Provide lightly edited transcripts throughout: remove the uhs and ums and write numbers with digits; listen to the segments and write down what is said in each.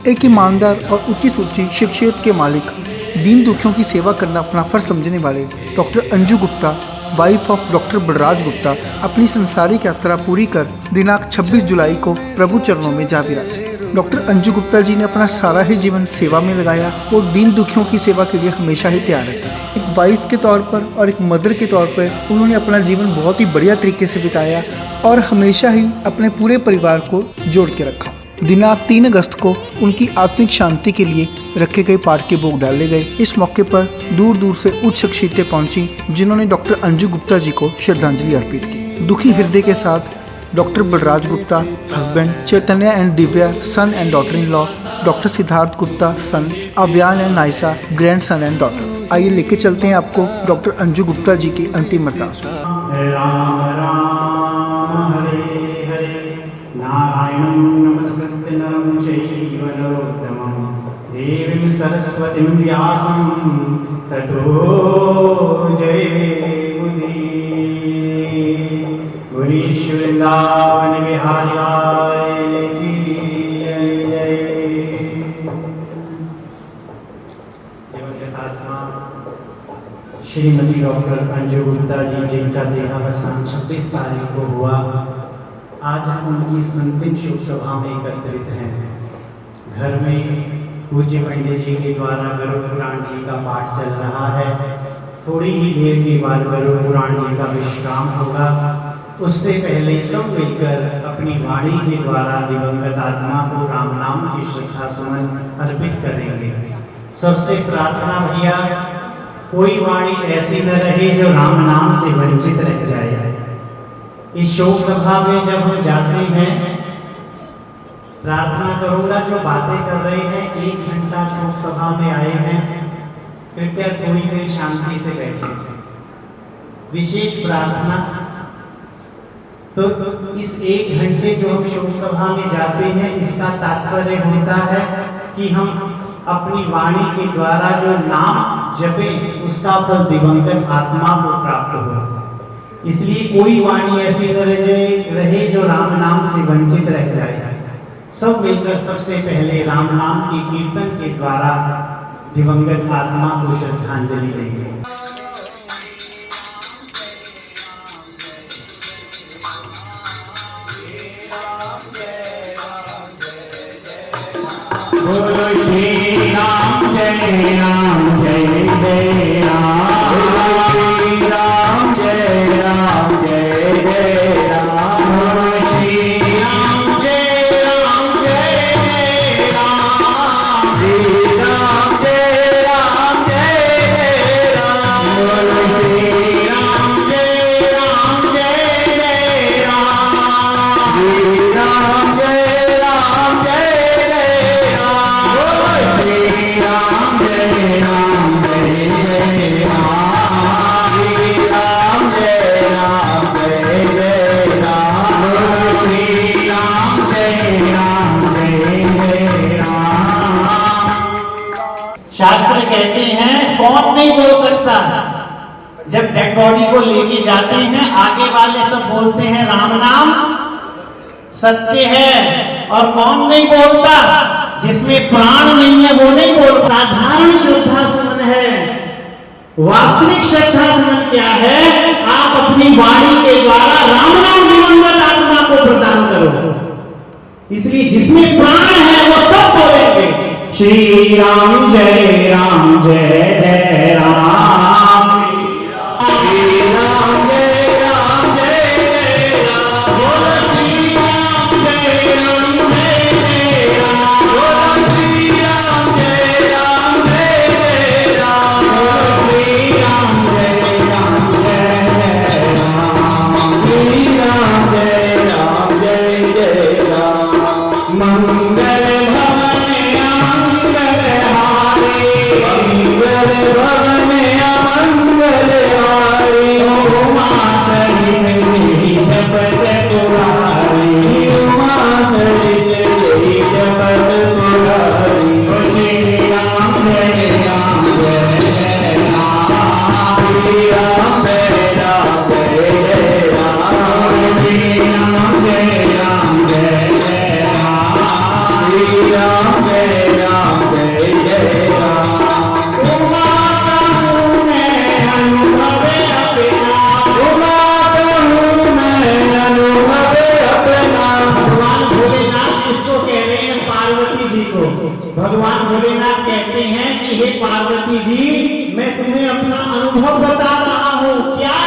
एक ईमानदार और ऊंची सूची शख्सियत के मालिक, दीन दुखियों की सेवा करना अपना फर्ज समझने वाले doctor Anju Gupta, wife of doctor Balraj Gupta, अपनी संसारिक यात्रा पूरी कर दिनांक 26 जुलाई को प्रभु चरणों में जा विराजे। डॉक्टर अंजू गुप्ता जी ने अपना सारा ही जीवन सेवा में लगाया और दीन दुखियों की सेवा के लिए हमेशा ही तैयार रहते थे। एक वाइफ के तौर पर और एक मदर के तौर पर उन्होंने अपना जीवन बहुत ही बढ़िया तरीके से बिताया और हमेशा ही अपने पूरे परिवार को जोड़ के रखा। दिनांक 3 अगस्त को उनकी आत्मिक शांति के लिए रखे गए पाठ के भोग डाले गए। इस मौके पर दूर दूर से उच्च शख्सियतें पहुंची, जिन्होंने डॉक्टर अंजू गुप्ता जी को श्रद्धांजलि अर्पित की। दुखी हृदय के साथ doctor Balraj Gupta husband, Chaitanya and Divya son and daughter in law, doctor Siddharth Gupta son, Avyaan and Naisa grandson and daughter. आइए लेके चलते हैं आपको डॉक्टर अंजू गुप्ता जी की अंतिम अरदास में। राम राम हरे हरे नारायणं नमस्कृत्य नरं चैव नरोत्तमं देवीं सरस्वतीं व्यासं ततो जयमुदीरये। गुणेश वृंदावन बिहारी लाल की जय जय। श्रीमती डॉक्टर अंजू गुप्ता जी, जिनका देहावसान 26 तारीख को हुआ, आज हम उनकी इस अंतिम शोक सभा में एकत्रित हैं। घर में पूज्य पंडित जी के द्वारा गरुड़ पुराण जी का पाठ चल रहा है। थोड़ी ही देर के बाद गरुड़ पुराण जी का विश्राम होगा। उससे पहले सब मिलकर अपनी वाणी के द्वारा दिवंगत आत्मा को राम नाम की श्रद्धा सुमन अर्पित करेंगे। सबसे प्रार्थना भैया, कोई वाणी ऐसी न रहे जो राम नाम से वंचित रह जाए। इस शोक सभा में जब हम जाते हैं, प्रार्थना करूंगा जो बातें कर रहे हैं, 1 घंटा शोक सभा में आए हैं, कृपया थोड़ी देर शांति से बैठें। विशेष प्रार्थना तो इस 1 घंटे जो हम शोक सभा में जाते हैं, इसका तात्पर्य होता है कि हम अपनी वाणी के द्वारा जो नाम जपें, उसका फल दिवंगत आत्मा को प्राप्त हो। इसलिए कोई वाणी ऐसी रहे जो राम नाम से वंचित रह जाए। सब मिलकर सबसे पहले राम नाम के कीर्तन के द्वारा दिवंगत आत्मा को श्रद्धांजलि देंगे। बोलो श्री राम जय राम जय जय राम। श्री राम जय राम जय जय राम। श्री राम जय राम जय जय राम। श्री राम जय राम जय जय राम। बोलो श्री राम जय राम जय जय राम। श्री राम जय राम जय जय राम। बोलो श्री राम जय राम जय जय राम। शास्त्र कहते हैं कौन नहीं बोल सकता। जब डेड बॉडी को लेके जाते हैं, आगे वाले सब बोलते हैं राम नाम सत्य है, और कौन नहीं बोलता? जिसमें प्राण नहीं है वो नहीं बोलता। साधारण श्रद्धा सुमन है। वास्तविक श्रद्धा सुमन क्या है? आप अपनी वाणी के द्वारा राम नाम दिवंगत आत्मा को प्रदान करो। इसलिए जिसमें प्राण है वो सब बोलेंगे श्री राम जय राम जय जय राम। श्री राम जय राम जय जय राम। बोलो श्री राम जय राम जय जय राम। बोलो श्री राम जय राम जय जय राम। बोलो श्री राम जय राम जय जय राम। श्री राम जय राम जय जय राम। मंगल भवन मंगल भवन को। भगवान भोलेनाथ कहते हैं कि हे पार्वती जी, मैं तुम्हें अपना अनुभव बता रहा हूँ। क्या?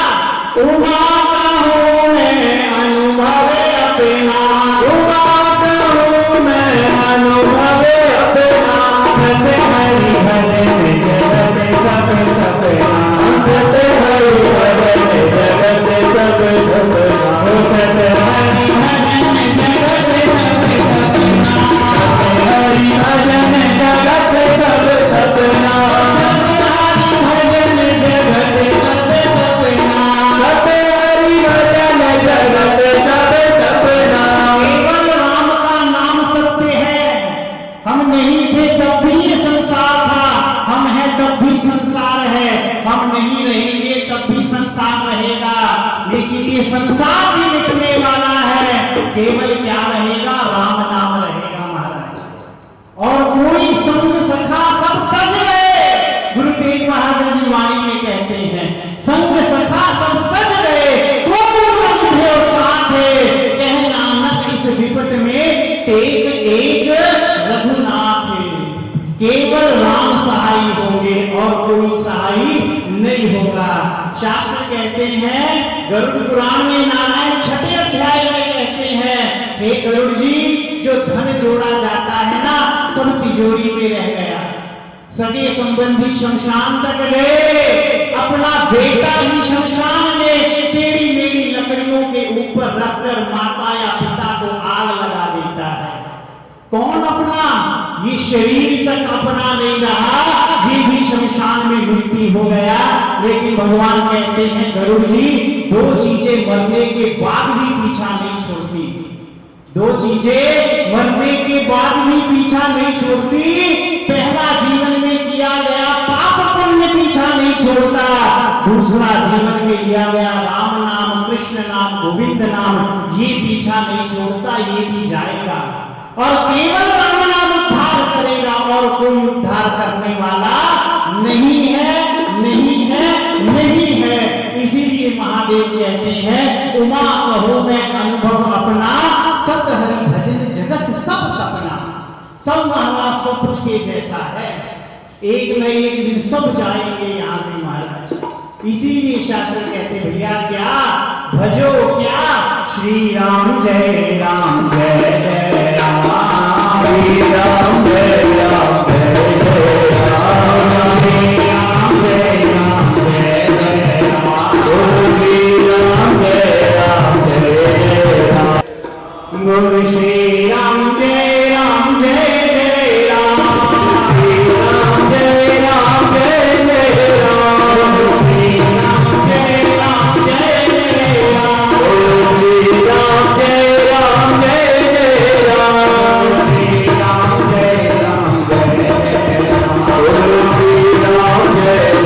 उमा कहूँ मैं अनुभव अपना, उमा कहूँ मैं अनुभव अपना, सत हरि भजन जगत सब सपना, सत हरि भजन जगत सब सपना, सत हरि भजन जगत सब सपना, सत हरि भजन जगत सब सपना, सत हरि भजन जगत सब सपना, सत हरि भजन जगत सब सपना। केवल राम का नाम सत्य है। हम नहीं थे तब भी ये संसार था, हम हैं तब भी संसार है, हम नहीं रहेंगे तब भी संसार रहेगा, लेकिन ये संसार भी मिटने वाला है। केवल क्या रहेगा? राम नाम रहेगा महाराज। और कोई संग सखा सब तज गए। गुरु तेग बहादुर जी वाणी में कहते हैं, संग सखा सब तज गए, कोई संग हो साथ है, कह नानक इस विपत में टेक एक रघुनाथ है। केवल राम सहाय होंगे और कोई सहाय नहीं होगा। शास्त्र कहते हैं, गरुड़ पुराण में नारायण 6 अध्याय में कहते हैं, हे गरुड़ जी, जो धन जोड़ा जाता है ना, सब तिजोरी में रह गया। सगे संबंधी शमशान तक गए, अपना बेटा ही शमशान में टेढ़ी मेढ़ी लकड़ियों के ऊपर रखकर माता या पिता को आग लगा देता है। कौन अपना? ये शरीर तक अपना नहीं रहा, ये भी शमशान में मिट्टी हो गया। लेकिन भगवान कहते हैं, गरुड़ जी, 2 चीजें मरने के बाद भी पीछा नहीं छोड़ती। 2 चीजें मरने के बाद भी पीछा नहीं छोड़ती। पहला, जीवन में किया गया पाप पुण्य पीछा नहीं छोड़ता। दूसरा, जीवन में लिया गया राम नाम, कृष्ण नाम, गोविंद नाम, ये पीछा नहीं छोड़ता, ये भी जाएगा। और केवल राम नाम उद्धार करेगा और कोई उद्धार करने वाला नहीं है, नहीं है, नहीं है। इसीलिए महादेव कहते हैं, उमा कहो मैं अनुभव अपना, सत हरि भजन जगत सब सपना। सब मानवा स्वप्न के जैसा है, एक न एक दिन सब जाएंगे यहाँ से महाराज। इसीलिए शास्त्र कहते, भैया क्या भजो, क्या श्री राम जय राम जय जय राम, श्री राम जय राम जय जय राम, श्री राम जय राम जय जय राम, श्री राम जय राम जय जय राम, गुरु श्री राम जय राम जय जय राम, श्री राम जय राम जय जय राम, श्री राम जय राम जय जय राम, श्री राम जय राम जय जय राम, श्री राम जय राम जय जय राम, श्री राम जय राम जय जय राम, श्री राम जय राम जय जय राम,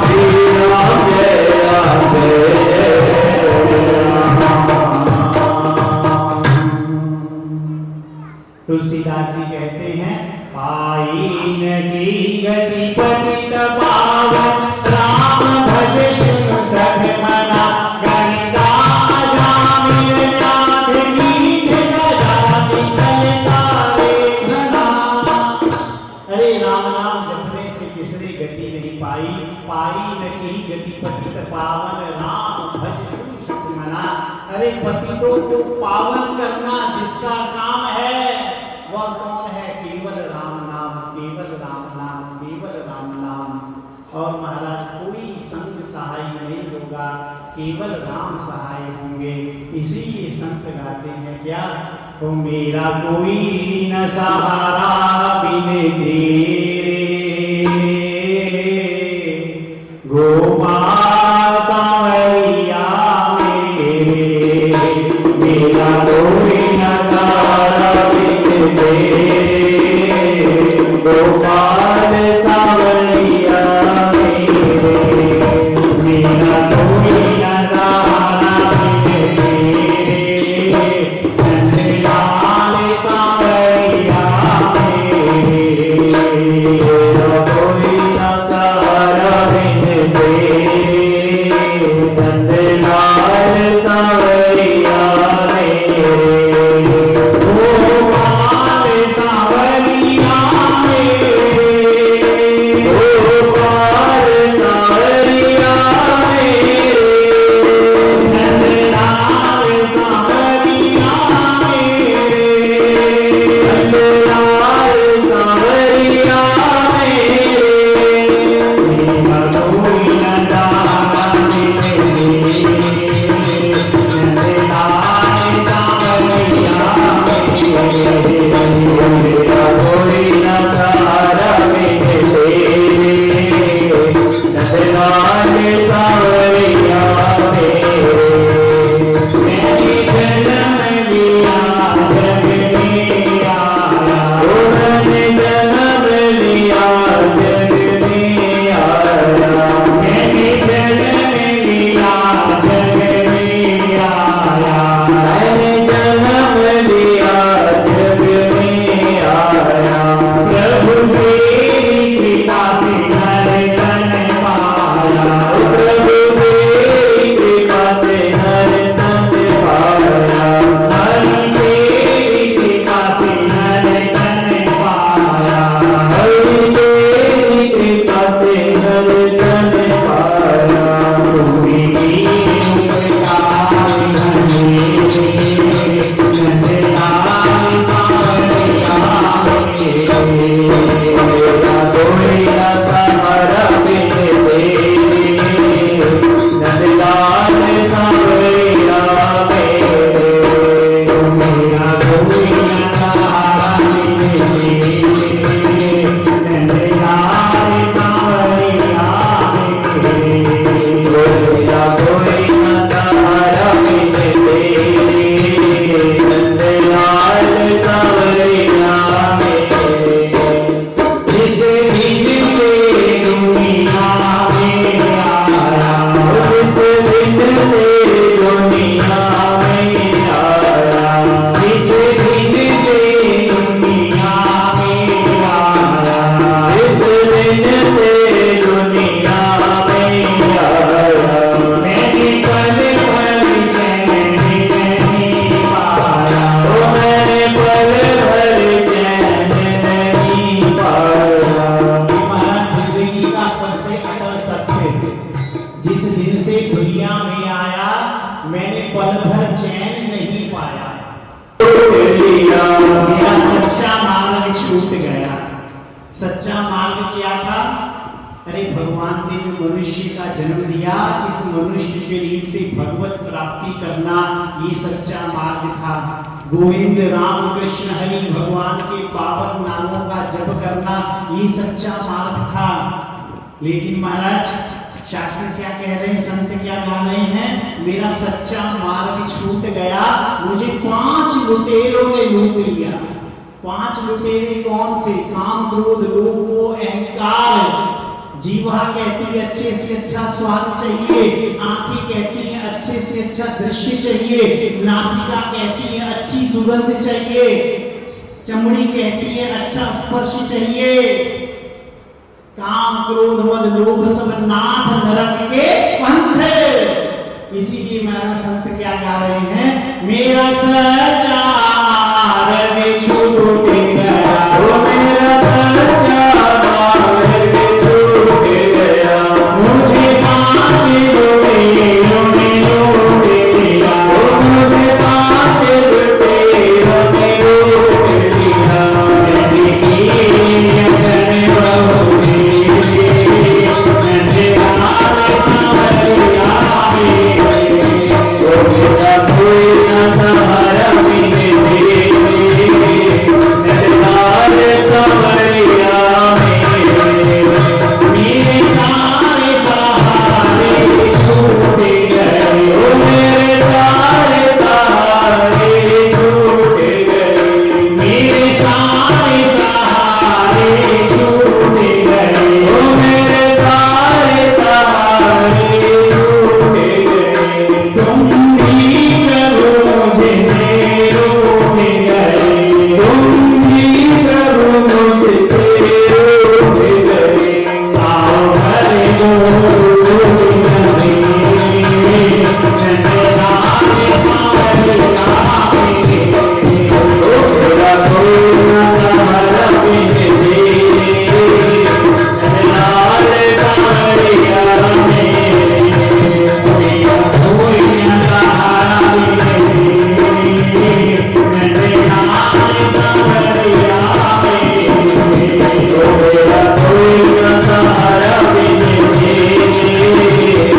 श्री राम जय राम जय जय राम। तुलसीदास जी कहते हैं, पाइन की गति पतित पावन, राम भज सुन सख मना, गणिका अजामिल नाथ नीथ गजाति कलतारे घना। अरे राम नाम जपने से जिसने गति नहीं पाई, पाइन की गति पतित पावन, राम भज सुन सख मना। अरे पतितों को पावन करना जिसका काम है, वह कौन है? केवल राम नाम, केवल राम नाम, केवल राम नाम। और महाराज कोई संग सहाय नहीं होगा, केवल राम सहाय होंगे। इसीलिए संत गाते हैं क्या? तो मेरा कोई न सहारा बिन तेरे, गोपाल सांवरिया मेरे, मेरा कोई न सहारा बिन तेरे, गोपाल सांवरिया मेरे, मेरा कोई न सहारा बिन तेरे, नंदलाल सांवरिया मेरे। लिया, मेरा सच्चा मार्ग छूट गया। सच्चा मार्ग क्या था? अरे भगवान ने जो मनुष्य का जन्म दिया, इस मनुष्य शरीर से भगवत प्राप्ति करना, ये सच्चा मार्ग था। गोविंद राम कृष्ण हरि भगवान के पावन नामों का जप करना, ये सच्चा मार्ग था। लेकिन महाराज शास्त्र क्या कह रहे हैं, संत क्या गा रहे हैं? मेरा सच्चा मार्ग छूट गया, मुझे 5 लुटेरों ने लूट लिया। 5 लुटेरे कौन से? काम, क्रोध, लोभ, मोह, अहंकार। जीवा कहती है अच्छे से अच्छा स्वाद चाहिए, आंखें कहती हैं अच्छे से अच्छा दृश्य चाहिए, नासिका कहती है अच्छी सुगंध चाहिए, चमड़ी कहती है अच्छा स्पर्श चाहिए। काम, क्रोध, मद, लोभ सब नाथ नरक के पंथ। इसीलिए मेरा संत क्या गा रहे हैं? मेरा सच्चा मार्ग छूट गया, ओ मेरा सच्चा मार्ग छूट गया, मुझे 5 लुटेरों ने लूट लिया, मुझे 5 लुटेरों ने लूट लिया। मैंने किए धन बहु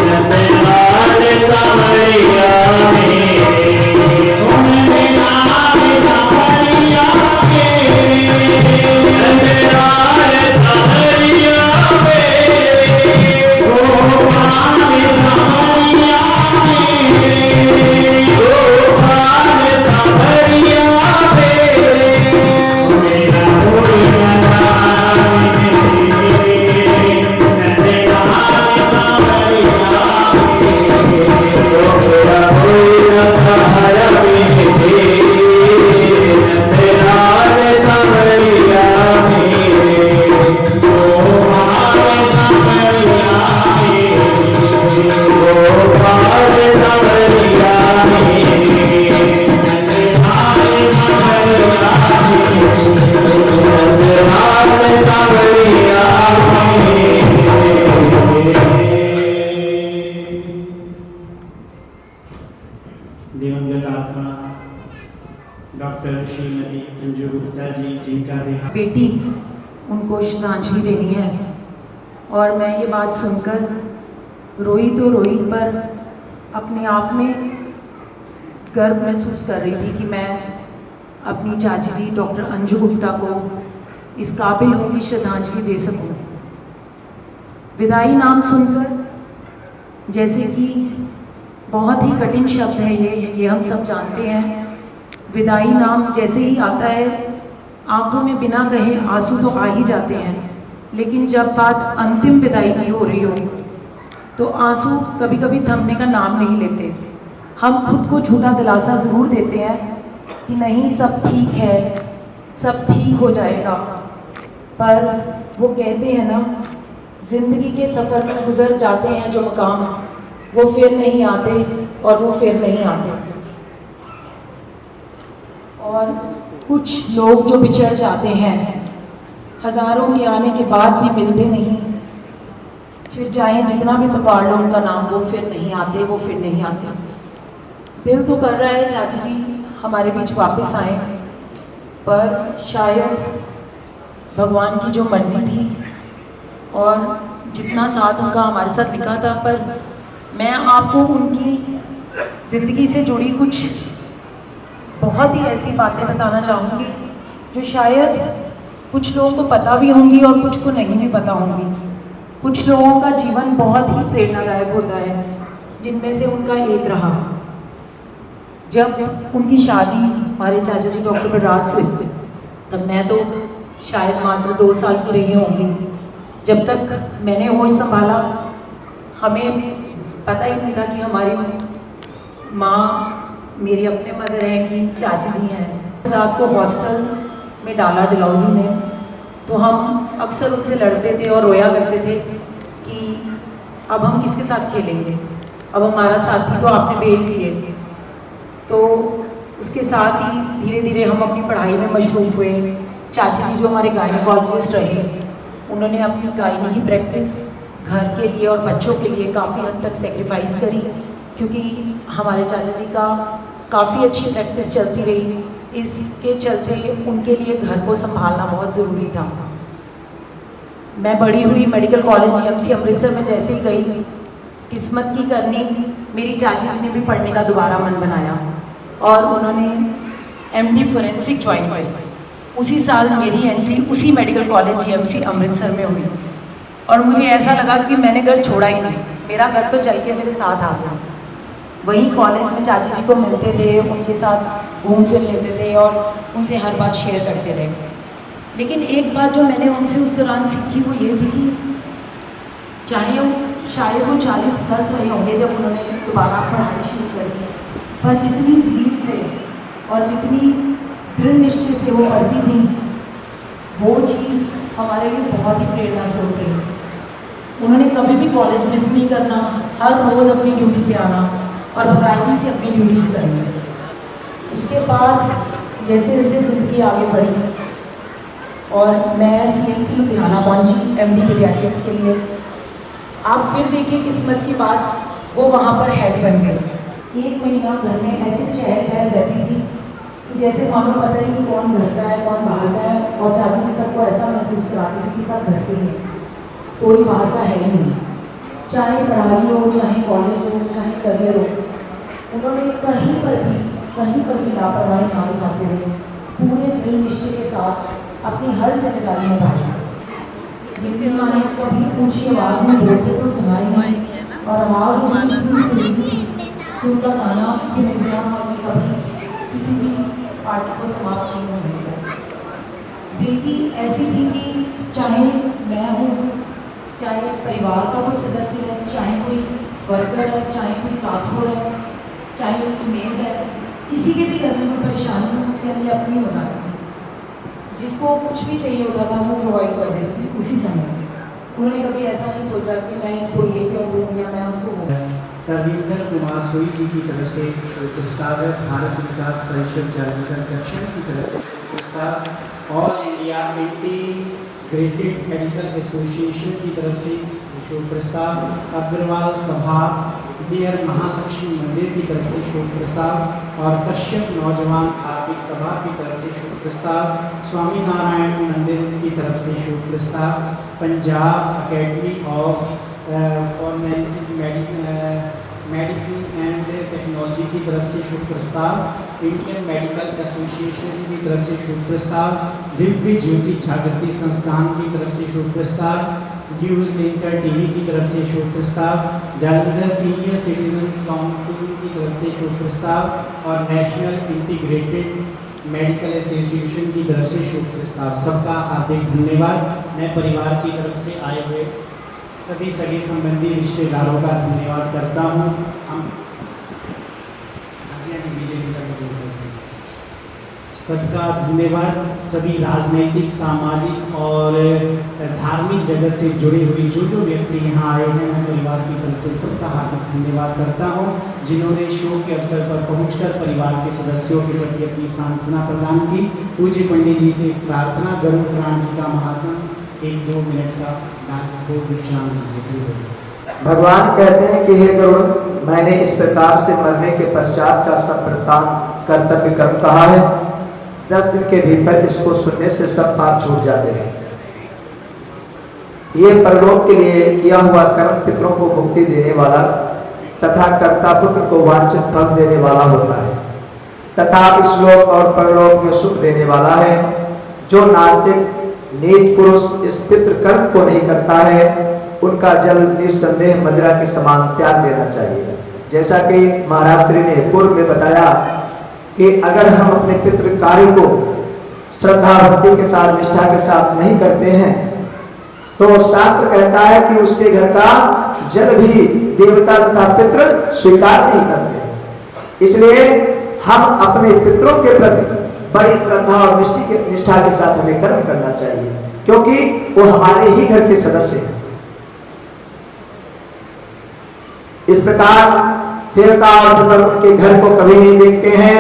दिवंगत आत्मा डॉक्टर श्रीमती अंजू गुप्ता जी, जिनका देहांत बेटी, उनको श्रद्धांजलि देनी है। और मैं ये बात सुनकर रोई तो रोई, पर अपने आप में गर्व महसूस कर रही थी कि मैं अपनी चाची जी डॉक्टर अंजू गुप्ता को इस काबिल हूँ कि श्रद्धांजलि दे सकूँ। विदाई नाम सुनकर, जैसे कि बहुत ही कठिन शब्द है ये हम सब जानते हैं। विदाई नाम जैसे ही आता है, आंखों में बिना कहे आंसू तो आ ही जाते हैं, लेकिन जब बात अंतिम विदाई की हो रही हो तो आंसू कभी कभी थमने का नाम नहीं लेते। हम खुद को झूठा दिलासा ज़रूर देते हैं कि नहीं, सब ठीक है, सब ठीक हो जाएगा, पर वो कहते हैं ना, ज़िंदगी के सफ़र में गुजर जाते हैं जो मकाम, वो फिर नहीं आते और वो फिर नहीं आते। और कुछ लोग जो बिछड़ जाते हैं, हज़ारों के आने के बाद भी मिलते नहीं, फिर चाहे जितना भी पुकार लो उनका नाम, वो फिर नहीं आते, दिल तो कर रहा है चाची जी हमारे बीच वापस आए, पर शायद भगवान की जो मर्ज़ी थी और जितना साथ उनका हमारे साथ लिखा था, पर मैं आपको उनकी ज़िंदगी से जुड़ी कुछ बहुत ही ऐसी बातें बताना चाहूँगी जो शायद कुछ लोगों को पता भी होंगी और कुछ को नहीं भी पता होंगी। कुछ लोगों का जीवन बहुत ही प्रेरणादायक होता है, जिनमें से उनका एक रहा। जब उनकी शादी हमारे चाचा जी डॉक्टर बलराज से हुई, तब मैं तो शायद मात्र 2 साल की रही होंगी। जब तक मैंने होश संभाला, हमें पता ही नहीं था कि हमारी माँ मेरी अपने मदर हैं कि चाची जी हैं। रात को हॉस्टल में डाला डलहौजी में, तो हम अक्सर उनसे लड़ते थे और रोया करते थे कि अब हम किसके साथ खेलेंगे, अब हमारा साथी तो आपने बेच दिए। तो उसके साथ ही धीरे धीरे हम अपनी पढ़ाई में मशरूफ़ हुए। चाची जी जो हमारे गायनोकोलॉजिस्ट रहे, उन्होंने अपनी गायनी की प्रैक्टिस घर के लिए और बच्चों के लिए काफ़ी हद तक सेक्रीफाइस करी, क्योंकि हमारे चाचा जी का काफ़ी अच्छी प्रैक्टिस चलती रही। इसके चलते उनके लिए घर को संभालना बहुत ज़रूरी था। मैं बड़ी हुई मेडिकल कॉलेज जीएमसी अमृतसर में जैसे ही गई, किस्मत की करनी मेरी चाची जी ने भी पढ़ने का दोबारा मन बनाया और उन्होंने एमडी फोरेंसिक ज्वाइन की। उसी साल मेरी एंट्री उसी मेडिकल कॉलेज जीएमसी अमृतसर में हुई और मुझे ऐसा लगा कि मैंने घर छोड़ा ही नहीं, मेरा घर तो चल के मेरे साथ आ गया। वही कॉलेज में चाची जी को मिलते थे, उनके साथ घूम फिर लेते थे और उनसे हर बात शेयर करते रहे। लेकिन एक बात जो मैंने उनसे उस दौरान सीखी वो ये थी कि चाहे शायद वो 40 प्लस रहे होंगे जब उन्होंने दोबारा पढ़ाई शुरू करी, पर जितनी ज़ीद से और जितनी दृढ़ निश्चय से वो पढ़ती थी, वो चीज़ हमारे लिए बहुत ही प्रेरणा स्रोत रही। उन्होंने कभी भी कॉलेज मिस नहीं करना, हर रोज़ अपनी ड्यूटी पे आना और बाकायदगी से अपनी ड्यूटीज़ करनी। उसके बाद जैसे जैसे ज़िंदगी आगे बढ़ी और मैं सीएमसी लुधियाना पहुंची एमडी पीडियाट्रिक्स के लिए, आप फिर देखिए किस्मत की बात, वो वहाँ पर हेड बन गई। 1 महीना घर में ऐसे चहल पहल रहती थी कि जैसे मानो पता ही कौन घर का है कौन बाहर का है, और चाची जी सबको ऐसा महसूस कराती थी कि सब घर के हैं, कोई बाहर का है ही नहीं। चाहे पढ़ाई हो, चाहे कॉलेज हो, चाहे करियर हो, उन्होंने कहीं पर भी लापरवाही ना दिखाते हुए पूरे दृढ़ निश्चय के साथ अपनी हर जिम्मेदारी निभाई। जिनकी माँ ने कभी ऊँची आवाज़ में बोलते तो सुनाई नहीं, और आवाज़ उनकी इतनी सुनी थी कि उनका गाना सुने बिना हमें कभी किसी भी पार्टी को समाप्त नहीं होने दिया। दिल की ऐसी थी कि चाहे मैं हूँ, चाहे परिवार का कोई सदस्य है, चाहे कोई वर्कर है, चाहे कोई ट्रांसपोर्ट है, चाहे कोई मेड है, किसी के भी घर में कोई परेशानी उनके लिए अपनी हो जाती थी। जिसको कुछ भी चाहिए होता था वो प्रोवाइड कर देती थी उसी समय। उन्होंने कभी ऐसा नहीं सोचा कि मैं इसको ये क्यों दूँ या मैं उसको वो। रविंदर कुमार सोई जी की तरफ से प्रस्ताव है, भारत विकास परिषद जालंधर दक्षिण की तरफ से प्रस्ताव, all India integrated medical association की तरफ से शोक प्रस्ताव, अग्रवाल सभा नियर महालक्ष्मी मंदिर की तरफ से शोक प्रस्ताव और कश्यप नौजवान आर्थिक सभा की तरफ से शोक प्रस्ताव, स्वामी नारायण मंदिर की तरफ से शोक प्रस्ताव, Punjab academy of medical and technology की तरफ से शोक प्रस्ताव, इंडियन मेडिकल एसोसिएशन की तरफ से शोक प्रस्ताव, दिव्य ज्योति जागृति संस्थान की तरफ से शोक प्रस्ताव, न्यूज़ लिंकर टीवी की तरफ से शोक प्रस्ताव, जालंधर सीनियर सिटीजन काउंसिल की तरफ से शोक प्रस्ताव और नेशनल इंटीग्रेटेड मेडिकल एसोसिएशन की तरफ से शोक प्रस्ताव। सबका हार्दिक धन्यवाद। मैं परिवार की तरफ से आए हुए सभी सगे संबंधी रिश्तेदारों का धन्यवाद करता हूँ। हम सबका धन्यवाद। सभी राजनीतिक, सामाजिक और धार्मिक जगत से जुड़े हुए जो व्यक्ति यहाँ आए हैं, मैं परिवार की तरफ से सबका हार्दिक धन्यवाद करता हूँ, जिन्होंने शोक के अवसर पर पहुंचकर परिवार के सदस्यों के प्रति अपनी सांत्वना प्रदान की। पूज्य पंडित जी से प्रार्थना, गरुड़ पुराण जी का महात्मा 1-2 मिनट का विश्राम दीजिए। भगवान कहते हैं कि हे गरुड़, मैंने इस प्रकार से मरने के पश्चात का संप्रदान कर्तव्य कर्म कहा है। 10 दिन के भीतर इसको सुनने से सब पाप छूट जाते हैं। ये परलोक के लिए किया हुआ कर्म पितरों को मुक्ति देने वाला तथा कर्ता पुत्र को वांछित फल देने वाला होता है तथा इस लोक और परलोक में सुख देने वाला है। जो नास्तिक नीच पुरुष इस पितृ कर्म को नहीं करता है उनका जल निस्संदेह मदिरा के समान त्याग देना चाहिए। जैसा कि महाराज श्री ने पूर्व में बताया कि अगर हम अपने पितृ कार्य को श्रद्धा भक्ति के साथ निष्ठा के साथ नहीं करते हैं तो शास्त्र कहता है कि उसके घर का जल भी देवता तथा पितृ स्वीकार नहीं करते। इसलिए हम अपने पितरों के प्रति बड़ी श्रद्धा और निष्ठा के साथ हमें कर्म करना चाहिए क्योंकि वो हमारे ही घर के सदस्य हैं। इस प्रकार देवता और पितर उनके घर को कभी नहीं देखते हैं।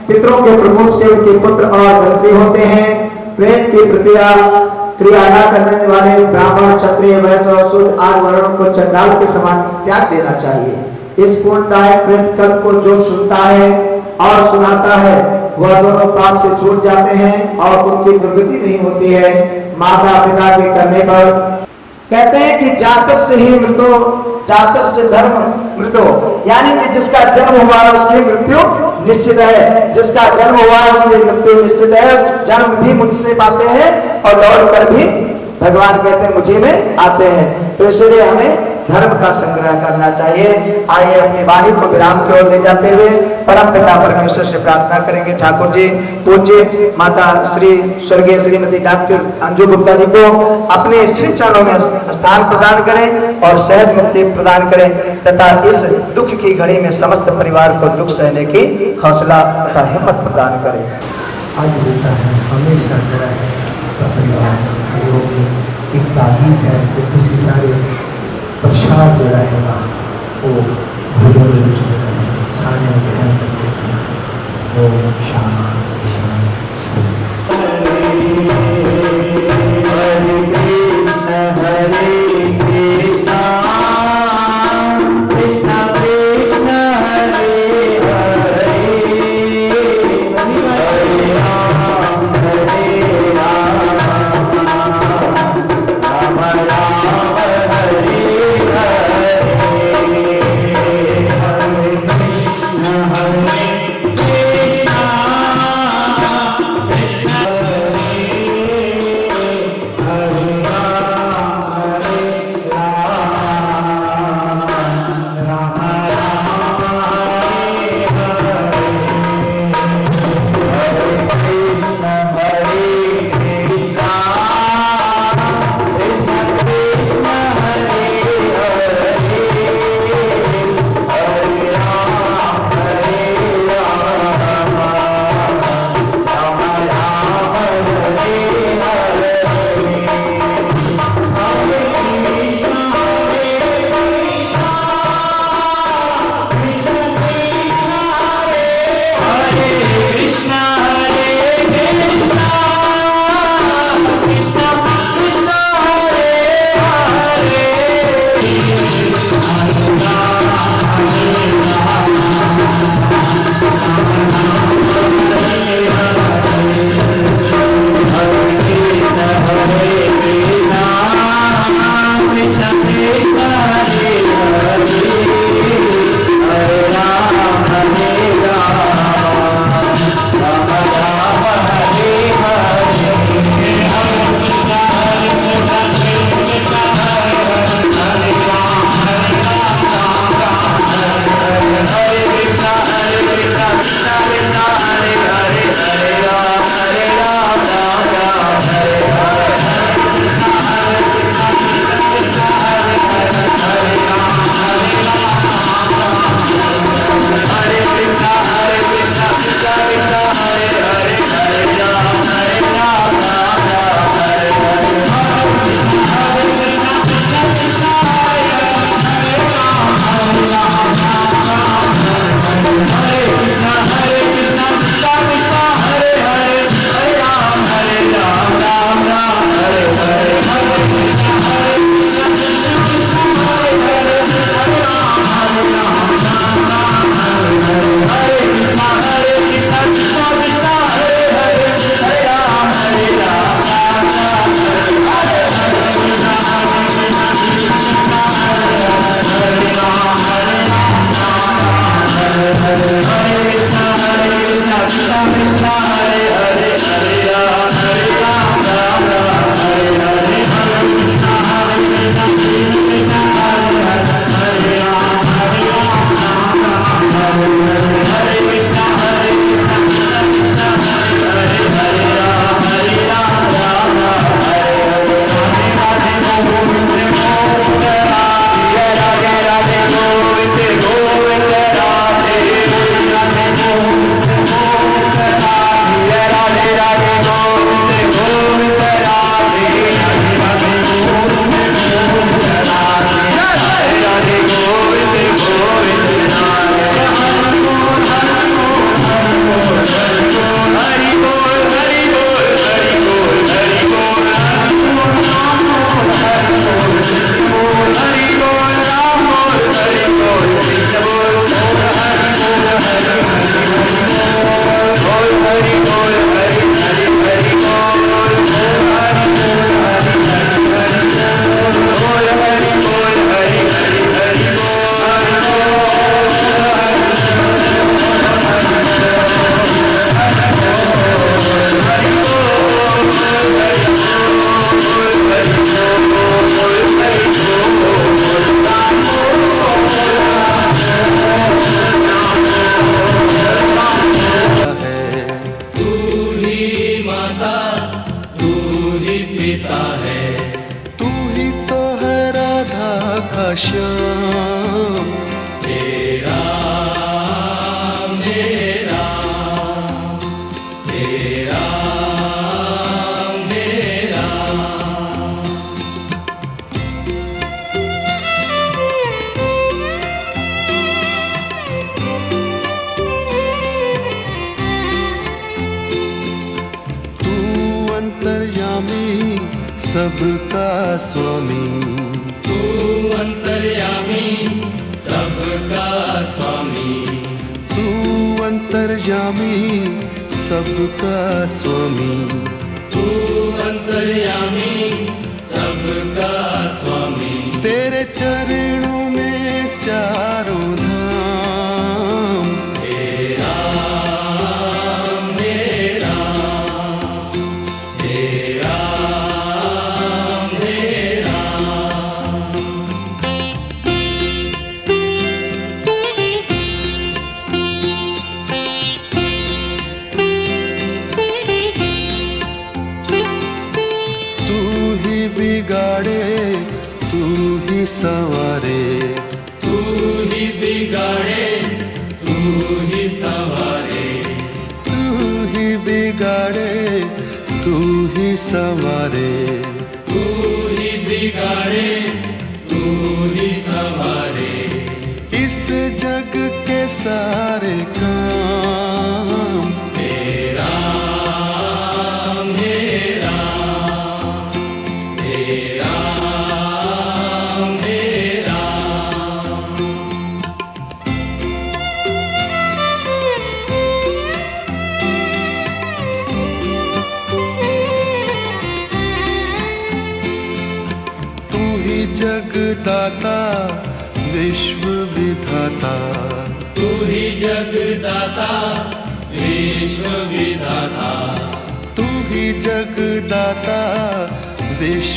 पितरों के प्रकोप से उनके पुत्र और गृहस्थी होते हैं। प्रेत की क्रिया न करने वाले ब्राह्मण क्षत्रिय वैश्य और शूद्र आदि वर्णों को चंडाल के समान त्याग देना चाहिए। इस पूर्णदायक प्रेत कर्म को जो सुनता है और सुनाता है वह दोनों पाप से छूट जाते हैं और उनकी दुर्गति नहीं होती है। माता पिता के करने पर कहते हैं कि जातस्य ही मृतो जातस्य धर्म मृतो, यानी कि जिसका जन्म हुआ है उसकी मृत्यु निश्चित है। जिसका जन्म हुआ है उसकी मृत्यु निश्चित है। जन्म भी मुझसे पाते हैं और लौट कर भी भगवान कहते हैं मुझे में आते हैं। तो इसलिए हमें धर्म का संग्रह करना चाहिए। आइए अपनी वाणी को विराम की ओर ले जाते हुए परम पिता परमेश्वर से प्रार्थना करेंगे। ठाकुर जी पूज्य माता श्री स्वर्गीय श्रीमती डॉक्टर अंजू गुप्ता जी को अपने श्री चरणों में स्थान प्रदान करें और सहज मुक्ति प्रदान करें तथा इस दुख की घड़ी में समस्त परिवार को दुख सहने की हौसला तथा हिम्मत प्रदान करें। आज होता है हमेशा खड़ा है परिवार एक तारीफ है कि दूसरी सारे प्रसाद जो रहेगा वो भूलों में चले रहेंगे सारे ग्रहण करके वो शांति Krishna सबका स्वामी, तू अंतर्यामी सबका स्वामी, तू अंतर्यामी सबका स्वामी, तू अंतर्यामी सबका स्वामी। तेरे चरणों में चारों धाम, हे राम हे राम, हे राम हे राम। तू ही बिगाड़े तू ही संवारे, तू ही बिगाड़े तू ही संवारे, तू ही बिगाड़े तू ही संवारे, तू ही बिगाड़े तू ही संवारे। इस जग के सारे काम, हे राम हे राम, हे राम हे राम। तू ही जगदाता विश्व विधाता, तू ही जगदाता विश्व विधाता, तू ही जगदाता विश्व